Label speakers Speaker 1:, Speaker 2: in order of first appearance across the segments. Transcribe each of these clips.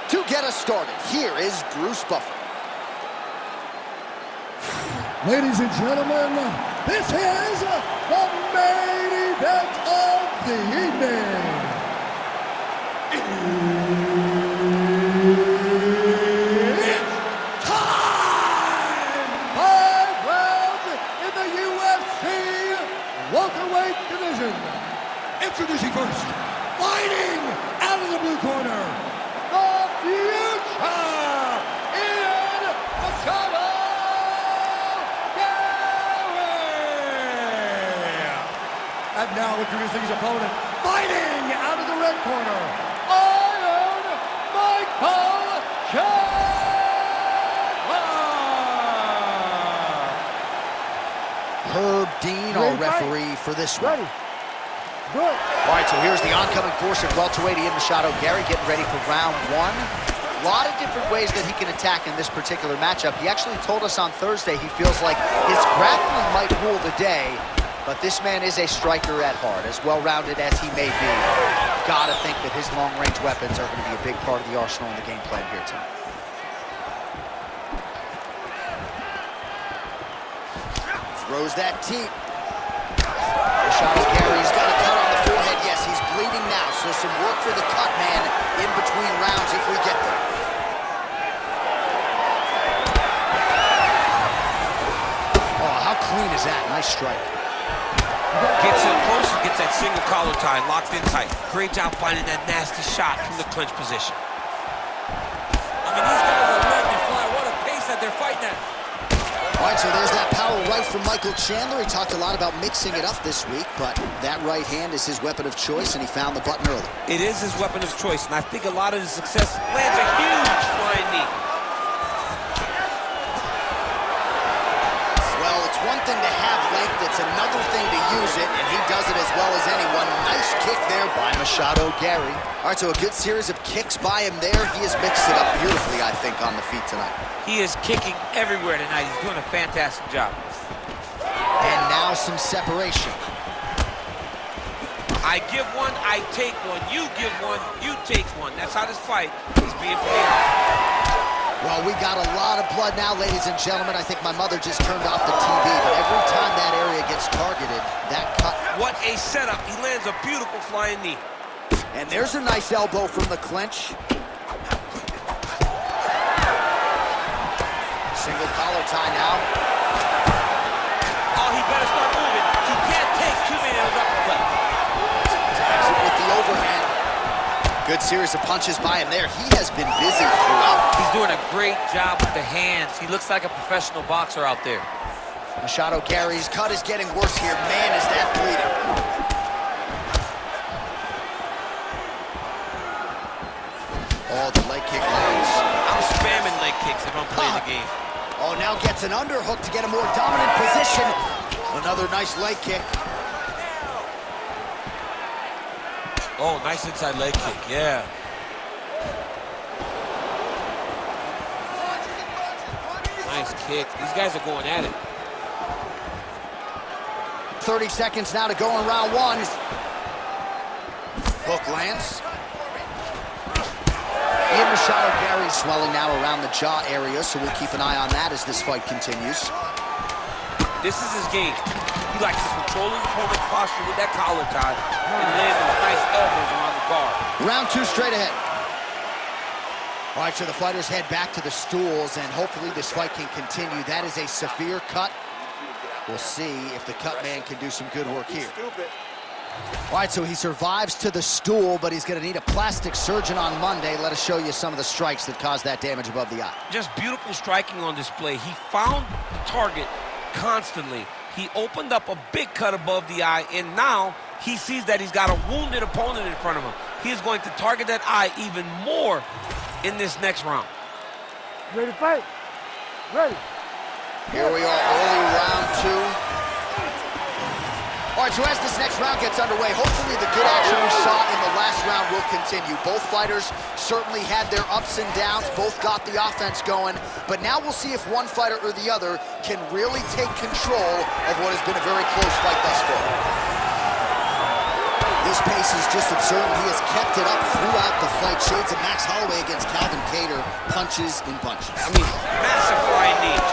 Speaker 1: To get us started, here is Bruce Buffer.
Speaker 2: Ladies and gentlemen, this is the main event of the evening. It's time! 5 rounds in the UFC welterweight division. Introducing first, fighting out of the blue corner, the future, Machado! And now introducing his opponent, fighting out of the red corner, Iron Michael Chandler!
Speaker 1: Herb Dean, our referee for this one.
Speaker 2: Ready. Good.
Speaker 1: All right, so here's the oncoming force at welterweight, Machado. Garry getting ready for round one. A lot of different ways that he can attack in this particular matchup. He actually told us on Thursday he feels like his grappling might rule the day. But this man is a striker at heart, as well-rounded as he may be. Gotta think that his long-range weapons are going to be a big part of the arsenal in the game plan here tonight. Throws that teep. Machado Garry's got a cut on the forehead. Yes, he's bleeding now, so some work for the cut man in between rounds if we get there. Oh, how clean is that? Nice strike.
Speaker 3: Gets in close and gets that single collar tie locked in tight. Great job finding that nasty shot from the clinch position. I mean, these guys are letting it fly. What a pace that they're fighting at.
Speaker 1: All right, so there's that power right from Michael Chandler. He talked a lot about mixing it up this week, but that right hand is his weapon of choice, and he found the button early.
Speaker 3: It is his weapon of choice, and I think a lot of his success lands a huge flying knee.
Speaker 1: Well, it's one thing to have length, it's another thing to use it, and he does it as well as anyone. Nice kick there by Machado Garry. All right, so a good series of kicks by him there. He has mixed it up beautifully, I think, on the feet tonight.
Speaker 3: He is kicking everywhere tonight. He's doing a fantastic job.
Speaker 1: And now some separation.
Speaker 3: I give one, I take one. You give one, you take one. That's how this fight is being played.
Speaker 1: Well, we got a lot of blood now, ladies and gentlemen. I think my mother just turned off the TV, but every time that area gets targeted, that cut.
Speaker 3: What a setup. He lands a beautiful flying knee.
Speaker 1: And there's a nice elbow from the clinch. Single collar tie now.
Speaker 3: Oh, he better start moving. He can't take too many of those uppercuts.
Speaker 1: Exit with the overhand. Good series of punches by him there. He has been busy throughout.
Speaker 3: He's doing a great job with the hands. He looks like a professional boxer out there.
Speaker 1: Machado Garry's cut is getting worse here. Man, is that bleeding. Oh, the leg kick lands.
Speaker 3: I'm spamming leg kicks if I'm playing the game.
Speaker 1: Oh, now gets an underhook to get a more dominant position. Another nice leg kick.
Speaker 3: Oh, nice inside leg kick, yeah. Nice kick. These guys are going at it.
Speaker 1: 30 seconds now to go in round one. Hook lands. Machado Garry swelling now around the jaw area, so we'll keep an eye on that as this fight continues.
Speaker 3: This is his game. He likes to control his opponent's posture with that collar tie and land those nice elbows around the guard.
Speaker 1: Round two straight ahead. All right, so the fighters head back to the stools, and hopefully this fight can continue. That is a severe cut. We'll see if the cut man can do some good work here. All right, so he survives to the stool, but he's going to need a plastic surgeon on Monday. Let us show you some of the strikes that caused that damage above the eye.
Speaker 3: Just beautiful striking on display. He found the target constantly. He opened up a big cut above the eye, and now he sees that he's got a wounded opponent in front of him. He is going to target that eye even more in this next round.
Speaker 2: Ready to fight? Ready.
Speaker 1: Here we are, early round two. All right, so as this next round gets underway, hopefully the good action we saw in the last round will continue. Both fighters certainly had their ups and downs, both got the offense going, but now we'll see if one fighter or the other can really take control of what has been a very close fight thus far. This His pace is just absurd. He has kept it up throughout the fight. Shades of Max Holloway against Calvin Kattar. Punches in bunches.
Speaker 3: I mean, massive flying knee.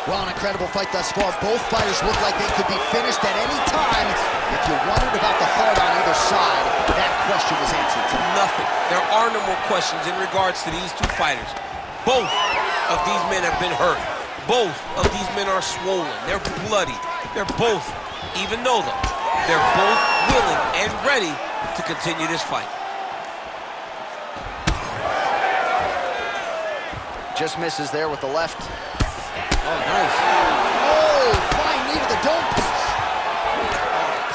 Speaker 1: Well, an incredible fight thus far. Both fighters look like they could be finished at any time. If you wondered about the heart on either side, that question was answered tonight.
Speaker 3: Nothing. There are no more questions in regards to these two fighters. Both of these men have been hurt. Both of these men are swollen. They're bloody. They're both, even though they're both willing and ready to continue this fight.
Speaker 1: Just misses there with the left.
Speaker 3: Oh, nice.
Speaker 1: Oh, flying knee to the dome piece.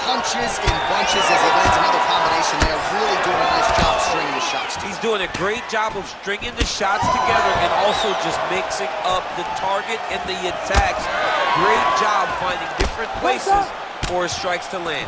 Speaker 1: Punches in bunches as he lands another combination there. Really doing a nice job stringing the shots together.
Speaker 3: He's doing a great job of stringing the shots together and also just mixing up the target and the attacks. Great job finding different places for his strikes to land.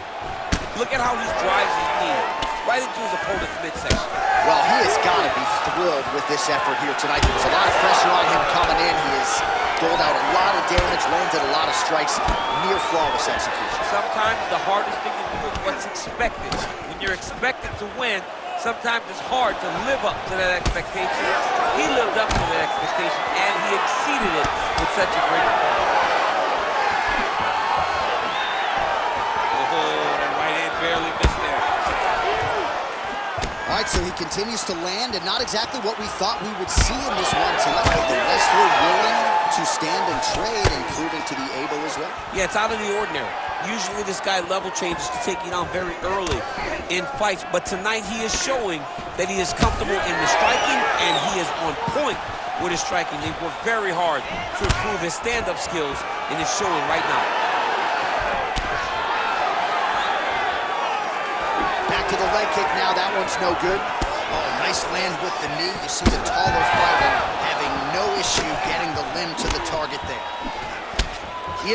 Speaker 3: Look at how he drives his knee right into his opponent's midsection.
Speaker 1: Well, he has got to be thrilled with this effort here tonight. There was a lot of pressure on him coming in. He has doled out a lot of damage, landed a lot of strikes, near flawless execution.
Speaker 3: Sometimes the hardest thing to do is what's expected. When you're expected to win, sometimes it's hard to live up to that expectation. He lived up to that expectation, and he exceeded it with such a great performance. Oh, that right hand barely missed there.
Speaker 1: All right, so he continues to land, and not exactly what we thought we would see in this one tonight. The wrestler willing to stand and trade and proving to be able as well.
Speaker 3: Yeah, it's out of the ordinary. Usually this guy level changes to take you down very early in fights, but tonight he is showing that he is comfortable in the striking, and he is on point with his striking. They've worked very hard to improve his stand-up skills, and it's showing right now.
Speaker 1: Back to the leg kick now. That one's no good. Oh, nice land with the knee. You see the taller fighter having no issue getting the limb to the target there.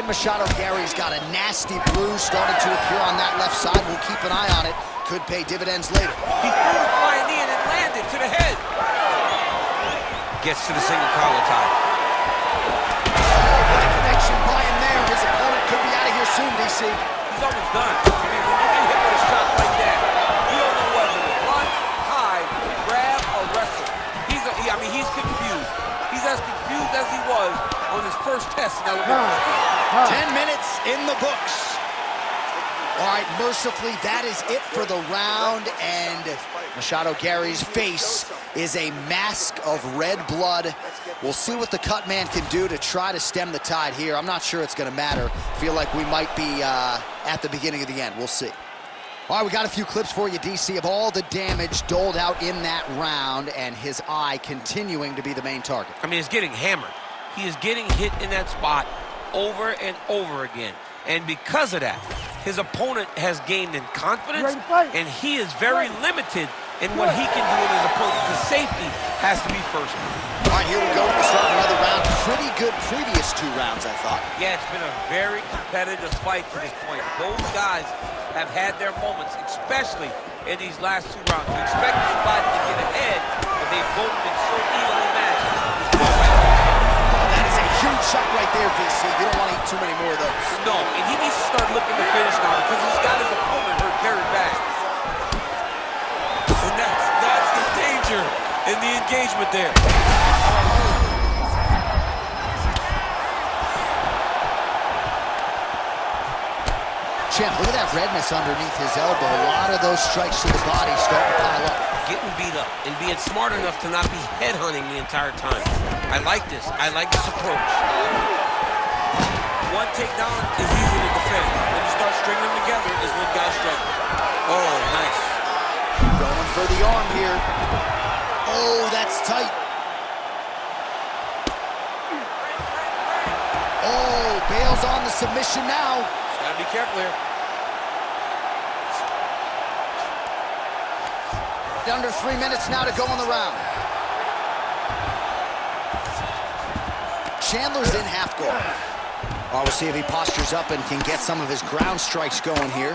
Speaker 1: Machado Garry's got a nasty bruise starting to appear on that left side. We'll keep an eye on it. Could pay dividends later.
Speaker 3: He threw the flying knee and it landed to the head. Gets to the single collar tie.
Speaker 1: Oh, what a connection by him there. His opponent could be out of here soon, DC.
Speaker 3: He's almost done. I mean, when you get hit with a shot like that, you don't know whether to run, hide, grab, or wrestle. He's confused. He's as confused as he was on his first test in elimination.
Speaker 1: 10 minutes in the books. All right, mercifully, that is it for the round, and Machado Garry's face is a mask of red blood. We'll see what the cut man can do to try to stem the tide here. I'm not sure it's going to matter. Feel like we might be at the beginning of the end. We'll see. All right, we got a few clips for you, DC, of all the damage doled out in that round, and his eye continuing to be the main target.
Speaker 3: I mean, he's getting hammered. He is getting hit in that spot over and over again. And because of that, his opponent has gained in confidence, and he is very limited in what he can do in his opponent. The safety has to be first.
Speaker 1: All right, here we go. We're starting another round. Pretty good previous two rounds, I thought.
Speaker 3: Yeah, it's been a very competitive fight to this point. Both guys have had their moments, especially in these last two rounds. You expect somebody to get ahead, but they've both been so evenly matched.
Speaker 1: That is a huge shot right there, DC. You don't want to eat too many more of those.
Speaker 3: No, and he needs to start looking to finish now because he's got his opponent hurt very bad. And that's the danger in the engagement there.
Speaker 1: Champ, look at that redness underneath his elbow. A lot of those strikes to the body starting to pile up.
Speaker 3: Getting beat up and being smart enough to not be headhunting the entire time. I like this. I like this approach. One takedown is easy to defend. When you start stringing them together is when guys struggle. Oh, nice.
Speaker 1: Going for the arm here. Oh, that's tight. Oh, bails on the submission now.
Speaker 3: Just gotta be careful here.
Speaker 1: Under 3 minutes now to go in the round. Chandler's in half guard. Oh, we'll see if he postures up and can get some of his ground strikes going here.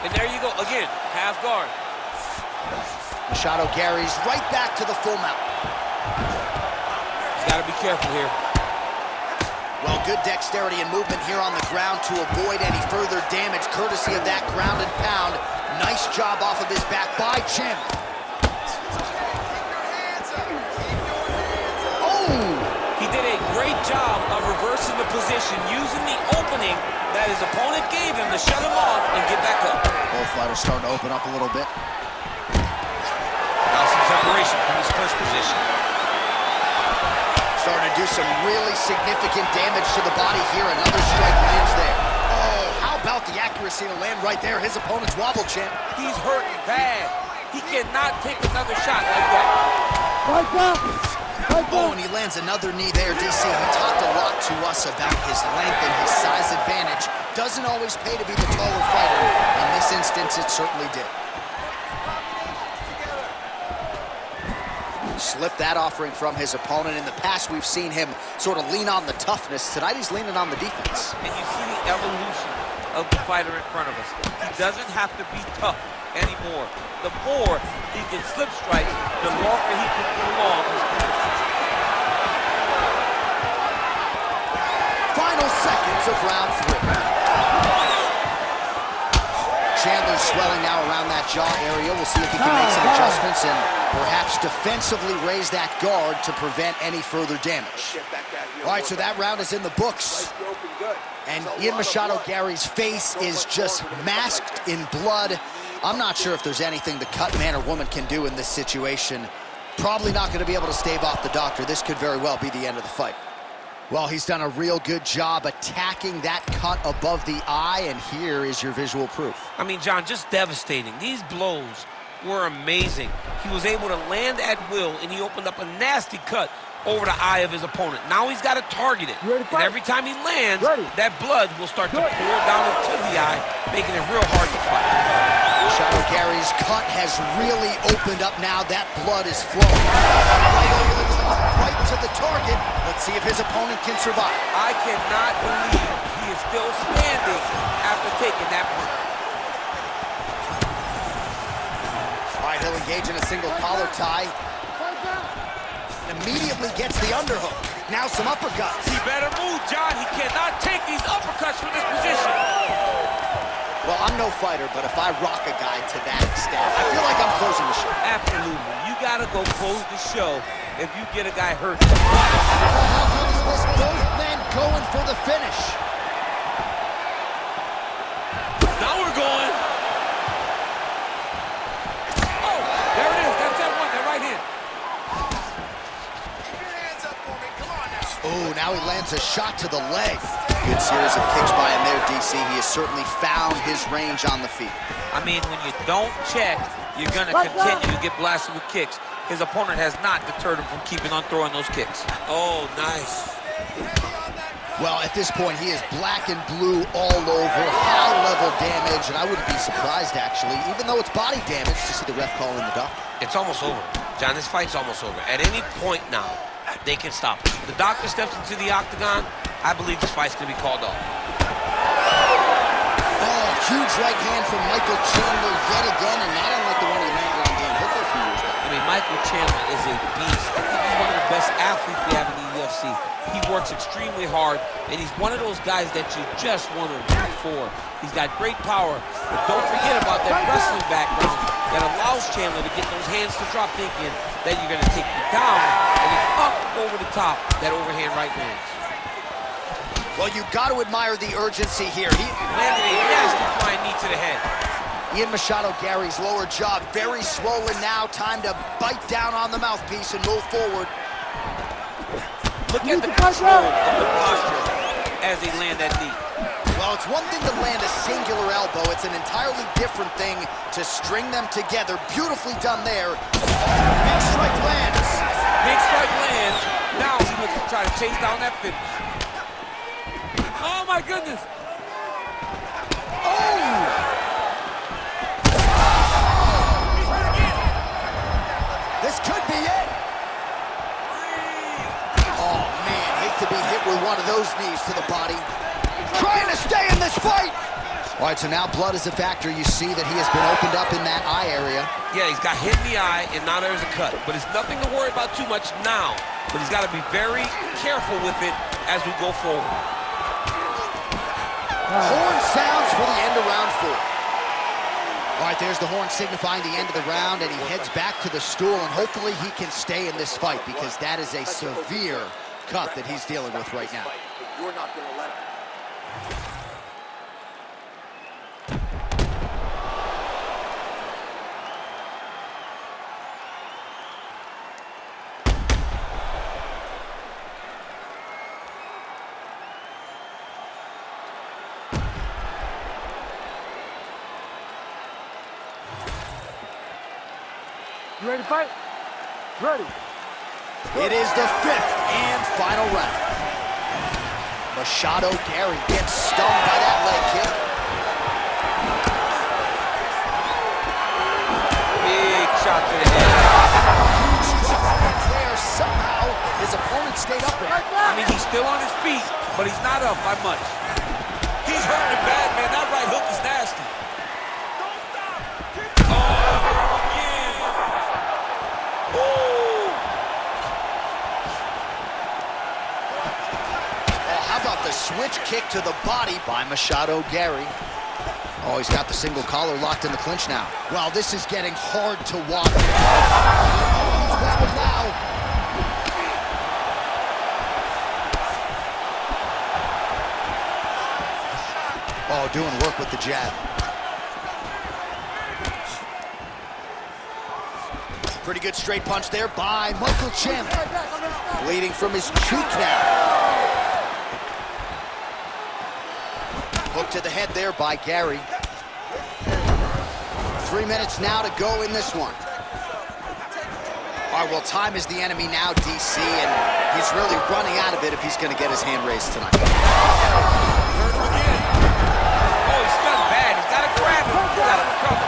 Speaker 3: And there you go, again, half guard.
Speaker 1: Machado Garry's right back to the full mount.
Speaker 3: He's got to be careful here.
Speaker 1: Well, good dexterity and movement here on the ground to avoid any further damage, courtesy of that ground and pound. Nice job off of his back by Chandler.
Speaker 3: He did a great job of reversing the position, using the opening that his opponent gave him to shut him off and get back up.
Speaker 1: Both fighters starting to open up a little bit.
Speaker 3: Now some separation from his first position.
Speaker 1: Starting to do some really significant damage to the body here. Another strike lands there. Oh, how about the accuracy to land right there? His opponent's wobble, champ.
Speaker 3: He's hurting bad. He cannot take another shot like that.
Speaker 2: Right back.
Speaker 1: Oh, and he lands another knee there, DC. He talked a lot to us about his length and his size advantage. Doesn't always pay to be the taller fighter. In this instance, it certainly did. Slipped that offering from his opponent. In the past, we've seen him sort of lean on the toughness. Tonight, he's leaning on the defense.
Speaker 3: And you see the evolution of the fighter in front of us. He doesn't have to be tough anymore. The more he can slip strike, the longer he can prolong his position.
Speaker 1: Final seconds of round 3. Chandler's swelling now around that jaw area. We'll see if he can make some adjustments and perhaps defensively raise that guard to prevent any further damage. All right, so that round is in the books. And Ian Machado Garry's face is just masked in blood. I'm not sure if there's anything the cut man or woman can do in this situation. Probably not going to be able to stave off the doctor. This could very well be the end of the fight. Well, he's done a real good job attacking that cut above the eye, and here is your visual proof.
Speaker 3: I mean, John, just devastating. These blows were amazing. He was able to land at will, and he opened up a nasty cut over the eye of his opponent. Now he's got to target it. And every time he lands, that blood will start to pour down into the eye, making it real hard to fight.
Speaker 1: Machado Garry's cut has really opened up now. That blood is flowing. Right over the top, right to the target. Let's see if his opponent can survive.
Speaker 3: I cannot believe he is still standing after taking that punch.
Speaker 1: All right, he'll engage in a single collar tie. Immediately gets the underhook. Now some uppercuts.
Speaker 3: He better move, John. He cannot take these uppercuts from this position.
Speaker 1: Well, I'm no fighter, but if I rock a guy to that extent, I feel like I'm closing the show.
Speaker 3: Absolutely. You got to go close the show if you get a guy hurt.
Speaker 1: How good is this? Both men going for the finish.
Speaker 3: Now we're going. Oh, there it is. That's that one. That right hand.
Speaker 1: Oh, now he lands a shot to the leg. Good series of kicks by him there, DC. He has certainly found his range on the feet.
Speaker 3: I mean, when you don't check, you're going to continue to get blasted with kicks. His opponent has not deterred him from keeping on throwing those kicks. Oh, nice.
Speaker 1: Well, at this point, he is black and blue all over, high-level damage, and I wouldn't be surprised, actually, even though it's body damage, to see the ref calling the doctor.
Speaker 3: It's almost over. John, this fight's almost over. At any point now, they can stop it. The doctor steps into the octagon, I believe this fight's going to be called off.
Speaker 1: Oh, huge right hand from Michael Chandler yet again, and not unlike the one he landed on Dan Hooker a few years back.
Speaker 3: I mean, Michael Chandler is a beast. I think he's one of the best athletes we have in the UFC. He works extremely hard, and he's one of those guys that you just want to root for. He's got great power, but don't forget about that wrestling background that allows Chandler to get those hands to drop, thinking that you're going to take you down, and then up over the top, that overhand right lands.
Speaker 1: Well, you got to admire the urgency here. He
Speaker 3: landed a nasty flying knee to the head.
Speaker 1: Ian Machado Garry's lower jaw very swollen now. Time to bite down on the mouthpiece and move forward.
Speaker 3: Look at the control of the posture as they land that knee.
Speaker 1: Well, it's one thing to land a singular elbow. It's an entirely different thing to string them together. Beautifully done there. Big strike lands.
Speaker 3: Big strike lands. Now he looks to try to chase down that finish. Oh, my goodness.
Speaker 1: Oh! This could be it. Oh, man, hate to be hit with one of those knees to the body. Trying to stay in this fight. All right, so now blood is a factor. You see that he has been opened up in that eye area.
Speaker 3: Yeah, he's got hit in the eye, and now there's a cut. But it's nothing to worry about too much now. But he's got to be very careful with it as we go forward.
Speaker 1: Horn sounds for the end of round 4. All right, there's the horn signifying the end of the round, and he heads back to the stool, and hopefully he can stay in this fight because that is a severe cut that he's dealing with right now.
Speaker 4: You're not going to let him.
Speaker 2: You ready to fight? Ready.
Speaker 1: It is the 5th and final round. Machado Garry gets stung by that leg kick.
Speaker 3: Big shot to the head.
Speaker 1: Huge drop right there. Somehow his opponent stayed up there.
Speaker 3: I mean, he's still on his feet, but he's not up by much. He's hurting bad, man. That right hook is nasty.
Speaker 1: The switch kick to the body by Machado Garry. Oh, he's got the single collar locked in the clinch now. Well, this is getting hard to watch. Oh, doing work with the jab. Pretty good straight punch there by Michael Chandler. Bleeding from his cheek now. Hook to the head there by Garry. 3 minutes now to go in this one. All right, well, time is the enemy now, DC, and he's really running out of it if he's going to get his hand raised tonight.
Speaker 3: Oh, he's done bad. He's got to grab him. He's got to recover.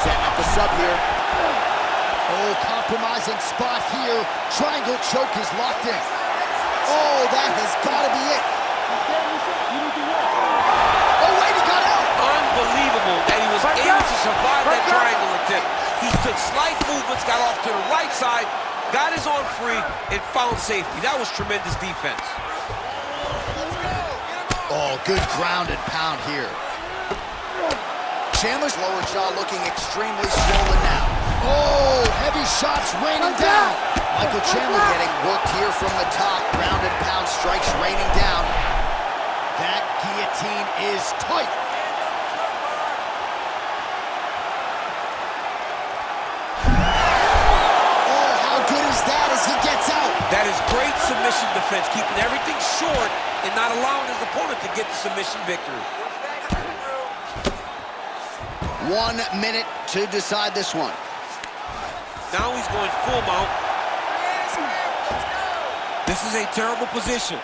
Speaker 1: Setting up the sub here. Oh, compromising spot here. Triangle choke is locked in. Oh, that has got to be it.
Speaker 3: Unbelievable that he was able to survive that triangle attempt. He took slight movements, got off to the right side, got his arm free, and found safety. That was tremendous defense.
Speaker 1: Oh, good ground and pound here. Chandler's lower jaw looking extremely swollen now. Oh, heavy shots raining down. Michael Chandler getting worked here from the top. Ground and pound strikes raining down. That guillotine is tight.
Speaker 3: That is great submission defense, keeping everything short and not allowing his opponent to get the submission victory.
Speaker 1: 1 minute to decide this one.
Speaker 3: Now he's going full mount. This is a terrible position.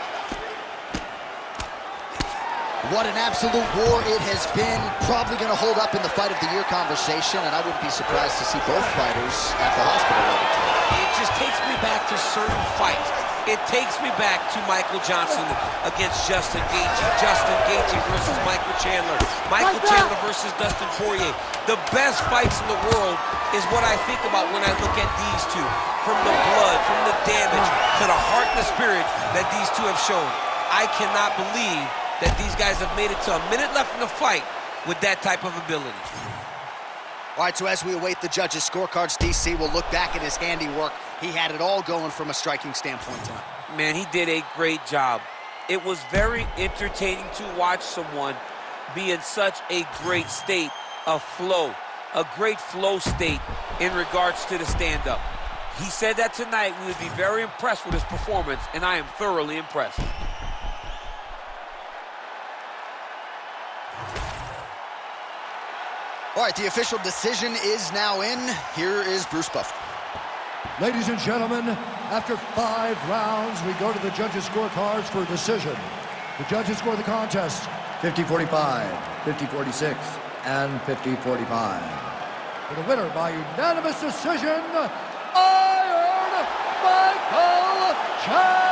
Speaker 1: What an absolute war it has been. Probably going to hold up in the fight of the year conversation, and I wouldn't be surprised to see both fighters at the hospital later today.
Speaker 3: It just takes me back to certain fights. It takes me back to Michael Johnson against Justin Gaethje versus Michael Chandler. Michael Chandler versus Dustin Poirier. The best fights in the world is what I think about when I look at these two. From the blood, from the damage, to the heart and the spirit that these two have shown. I cannot believe that these guys have made it to a minute left in the fight with that type of ability.
Speaker 1: All right, so as we await the judges' scorecards, DC will look back at his handiwork. He had it all going from a striking standpoint tonight.
Speaker 3: Man, he did a great job. It was very entertaining to watch someone be in such a great state of flow, a great flow state in regards to the stand-up. He said that tonight we would be very impressed with his performance, and I am thoroughly impressed.
Speaker 1: All right, the official decision is now in. Here is Bruce Buffer.
Speaker 2: Ladies and gentlemen, after 5 rounds, we go to the judges' scorecards for a decision. The judges score the contest 50-45, 50-46, and 50-45. For the winner by unanimous decision, Iron Michael Chandler!